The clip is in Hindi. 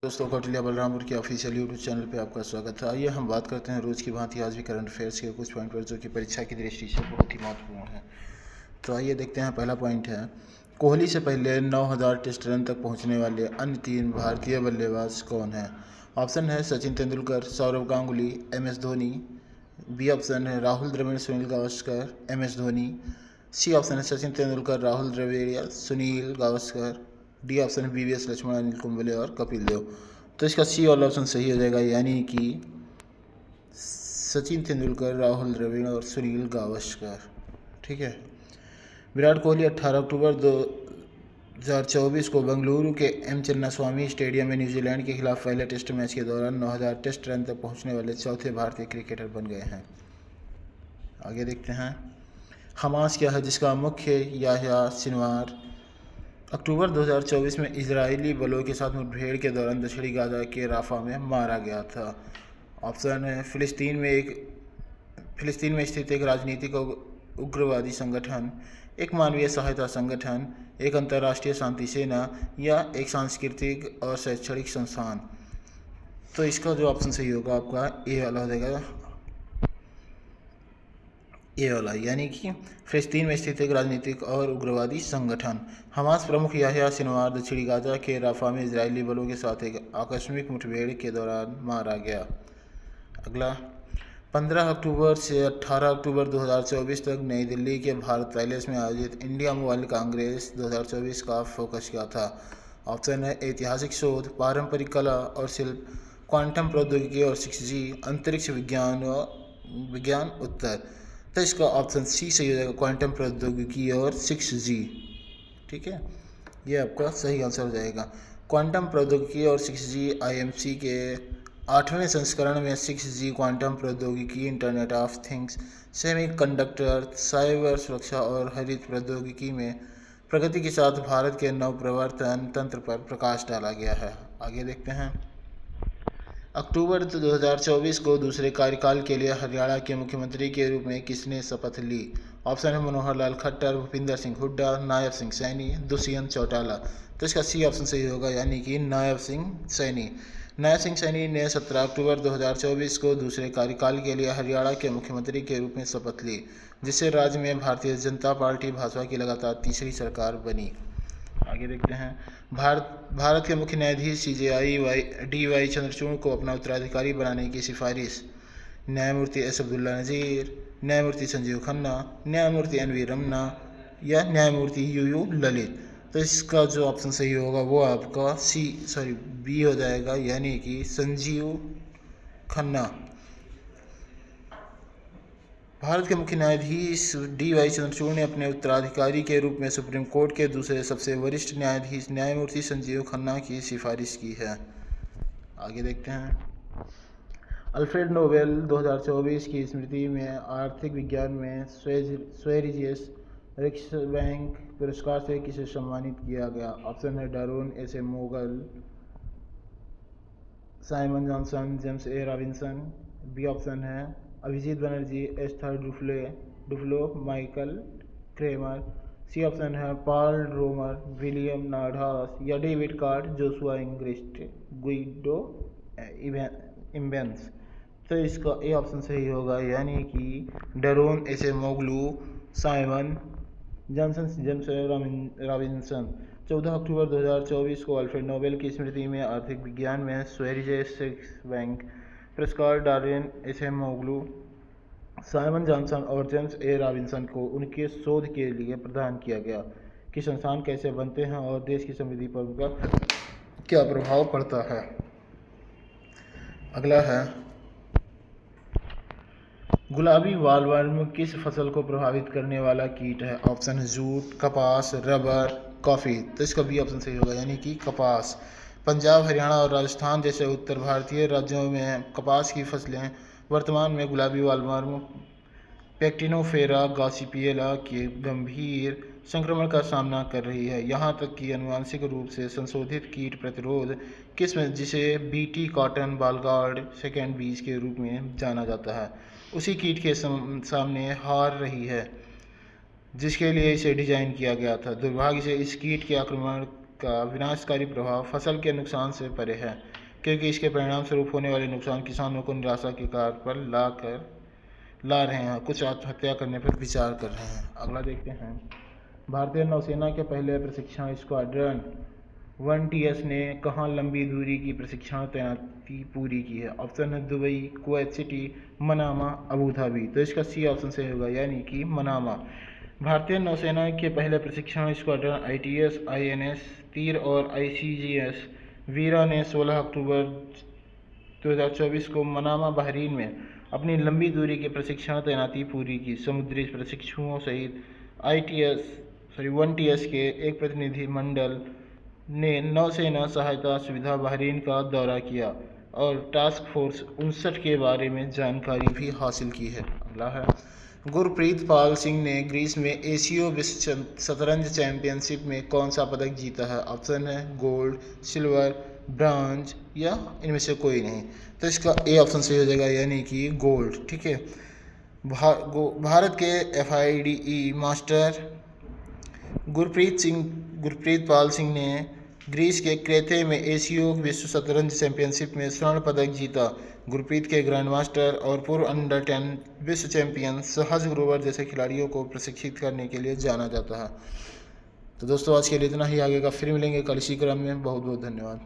दोस्तों, कौटिल्य बलरामपुर के ऑफिशियल यूट्यूब चैनल पे आपका स्वागत है। आइए हम बात करते हैं रोज़ की भांति आज भी करंट अफेयर्स के कुछ पॉइंट पर जो कि परीक्षा की दृष्टि से बहुत ही महत्वपूर्ण है। तो आइए देखते हैं। पहला पॉइंट है, कोहली से पहले 9000 टेस्ट रन तक पहुंचने वाले अन्य 3 भारतीय बल्लेबाज कौन हैं? ऑप्शन है Sachin Tendulkar, Sourav Ganguly, MS Dhoni. B option है Rahul Dravid, Sunil Gavaskar, MS Dhoni. C option है सचिन तेंदुलकर, राहुल द्रविड़, सुनील गावस्कर। डी ऑप्शन है BVS लक्ष्मण, अनिल कुंबले और कपिल देव। तो इसका सी वाला ऑप्शन सही हो जाएगा, यानी कि सचिन तेंदुलकर, राहुल द्रविड़ और सुनील गावस्कर। ठीक है। विराट कोहली 18 अक्टूबर 2024 को बेंगलुरु के M चिन्नास्वामी स्टेडियम में न्यूजीलैंड के खिलाफ पहले टेस्ट मैच के दौरान 9000 टेस्ट रन तक पहुंचने वाले चौथे भारतीय क्रिकेटर बन गए हैं। आगे देखते हैं। हमास क्या है जिसका मुख्य याह्या सिनवार अक्टूबर 2024 में इजरायली बलों के साथ मुठभेड़ के दौरान दक्षिणी गाजा के राफा में मारा गया था? ऑप्शन है फिलिस्तीन में स्थित एक राजनीतिक उग्रवादी संगठन, एक मानवीय सहायता संगठन, एक अंतर्राष्ट्रीय शांति सेना या एक सांस्कृतिक और शैक्षणिक संस्थान। तो इसका जो ऑप्शन सही होगा आपका ए वाला हो जाएगा, ए वाला, यानी कि फिलिस्तीन में स्थित एक राजनीतिक और उग्रवादी संगठन। हमास प्रमुख याह्या सिनवार दक्षिणी गाजा के राफा में इजरायली बलों के साथ एक आकस्मिक मुठभेड़ के दौरान मारा गया। अगला, 15 अक्टूबर से 18 अक्टूबर 2024 तक नई दिल्ली के भारत पैलेस में आयोजित इंडिया मोबाइल कांग्रेस 2024 का फोकस क्या था? ऑप्शन है ऐतिहासिक शोध, पारंपरिक कला और शिल्प, क्वांटम प्रौद्योगिकी और 6G, अंतरिक्ष विज्ञान उत्तर। तो इसका ऑप्शन सी सही हो जाएगा, क्वांटम प्रौद्योगिकी और 6G। ठीक है, ये आपका सही आंसर हो जाएगा। क्वांटम प्रौद्योगिकी और 6G IMC के 8वें संस्करण में 6G क्वांटम प्रौद्योगिकी, internet of things, semiconductor, cyber सुरक्षा और हरित प्रौद्योगिकी में प्रगति के साथ भारत के नवप्रवर्तन तंत्र पर प्रकाश डाला गया है। आगे देखते हैं। अक्टूबर 2024 को दूसरे कार्यकाल के लिए हरियाणा के मुख्यमंत्री के रूप में किसने शपथ ली? ऑप्शन है मनोहर लाल खट्टर, भूपिंदर सिंह हुड्डा, नायब सिंह सैनी, दुष्यंत चौटाला। तो इसका सी ऑप्शन सही होगा, यानी कि नायब सिंह सैनी। नायब सिंह सैनी ने 17 अक्टूबर 2024 को दूसरे कार्यकाल के लिए हरियाणा के मुख्यमंत्री के रूप में शपथ ली, जिससे राज्य में भारतीय जनता पार्टी भाजपा की लगातार तीसरी सरकार बनी। आगे देखते हैं। भारत के मुख्य न्यायाधीश CJI DY चंद्रचूड़ को अपना उत्तराधिकारी बनाने की सिफारिश न्यायमूर्ति S अब्दुल्ला नज़ीर, न्यायमूर्ति संजीव खन्ना, न्यायमूर्ति NV रमन्ना या न्यायमूर्ति UU ललित। तो इसका जो ऑप्शन सही होगा वो आपका बी हो जाएगा, यानी कि संजीव खन्ना। भारत के मुख्य न्यायाधीश DY चंद्रचूड़ ने अपने उत्तराधिकारी के रूप में सुप्रीम कोर्ट के दूसरे सबसे वरिष्ठ न्यायाधीश न्यायमूर्ति संजीव खन्ना की सिफारिश की है। आगे देखते हैं। अल्फ्रेड नोबेल 2024 की स्मृति में आर्थिक विज्ञान में स्वेरिजियस रिक्सबैंक पुरस्कार से किसे सम्मानित किया गया? ऑप्शन है डारोन S.A. मोगल, Simon Johnson, James A. Robinson. B option है Abhijit Banerjee, Esther Duflo, Michael Kremer. C option है पॉल रोमर, विलियम नार्डहास या David Card, Joshua Angrist, Guido Imbens. तो इसका ए ऑप्शन सही होगा, यानी कि डारोन S.A. मोगलू, Simon Johnson, James Robinson. 14 October 2024 को अल्फ्रेड नोबेल की स्मृति में आर्थिक विज्ञान में स्वेरिजियस रिक्सबैंक पुरस्कार डारोन S.A. मोगलू, साइमन जॉनसन और जेम्स A. रॉबिन्सन को उनके शोध के लिए प्रदान किया गया कि संस्थान कैसे बनते हैं और देश की समृद्धि पर उनका क्या प्रभाव पड़ता है। अगला है, गुलाबी वालवर्म किस फसल को प्रभावित करने वाला कीट है? ऑप्शन है जूट, कपास, रबर, कॉफ़ी। तो इसका भी ऑप्शन सही होगा, यानी कि कपास। पंजाब, हरियाणा और राजस्थान जैसे उत्तर भारतीय राज्यों में कपास की फसलें वर्तमान में गुलाबी वालवर्म पैक्टिनोफेरा गॉसिपियला के गंभीर संक्रमण का सामना कर रही है। यहाँ तक कि आनुवंशिक रूप से संशोधित कीट प्रतिरोध किस्म, जिसे BT कॉटन बालगार्ड सेकेंड बीज के रूप में जाना जाता है, उसी कीट के सामने हार रही है जिसके लिए इसे डिजाइन किया गया था। दुर्भाग्य से इस कीट के आक्रमण का विनाशकारी प्रभाव फसल के नुकसान से परे है। क्योंकि इसके परिणाम स्वरूप होने वाले नुकसान किसानों को निराशा के कार पर ला रहे हैं, कुछ आत्महत्या करने पर विचार कर रहे हैं। अगला देखते हैं। भारतीय नौसेना के पहले प्रशिक्षण स्क्वाड्रन 1TS ने कहाँ लंबी दूरी की प्रशिक्षण तैनाती पूरी की है? ऑप्शन है Dubai, Kuwait city, Manama, Abu Dhabi. तो इसका सी ऑप्शन सही होगा, यानी कि मनामा। भारतीय नौसेना के पहले प्रशिक्षण स्क्वाड्रन ITS, INS तीर और ICGS वीरा ने 16 अक्टूबर 2024 को मनामा बहरीन में अपनी लंबी दूरी के प्रशिक्षण तैनाती पूरी की। समुद्री प्रशिक्षुओं सहित 1TS के एक प्रतिनिधि मंडल ने नौसेना सहायता सुविधा बहरीन का दौरा किया और टास्क फोर्स 59 के बारे में जानकारी भी हासिल की है। अगला है, गुरप्रीत पाल सिंह ने ग्रीस में एशियो विश्व शतरंज चैंपियनशिप में कौन सा पदक जीता है? ऑप्शन है गोल्ड, सिल्वर, ब्रॉन्ज या इनमें से कोई नहीं। तो इसका ए ऑप्शन सही हो जाएगा, यानी कि गोल्ड। ठीक है। भारत के FIDE मास्टर गुरप्रीत पाल सिंह ने ग्रीस के क्रेते में एशियो विश्व शतरंज चैंपियनशिप में स्वर्ण पदक जीता। गुरप्रीत के ग्रैंड मास्टर और पूर्व अंडर 10 विश्व चैंपियन सहज ग्रोवर जैसे खिलाड़ियों को प्रशिक्षित करने के लिए जाना जाता है। तो दोस्तों आज के लिए इतना ही, आगे का फिर मिलेंगे कल इसी क्रम में। बहुत बहुत धन्यवाद।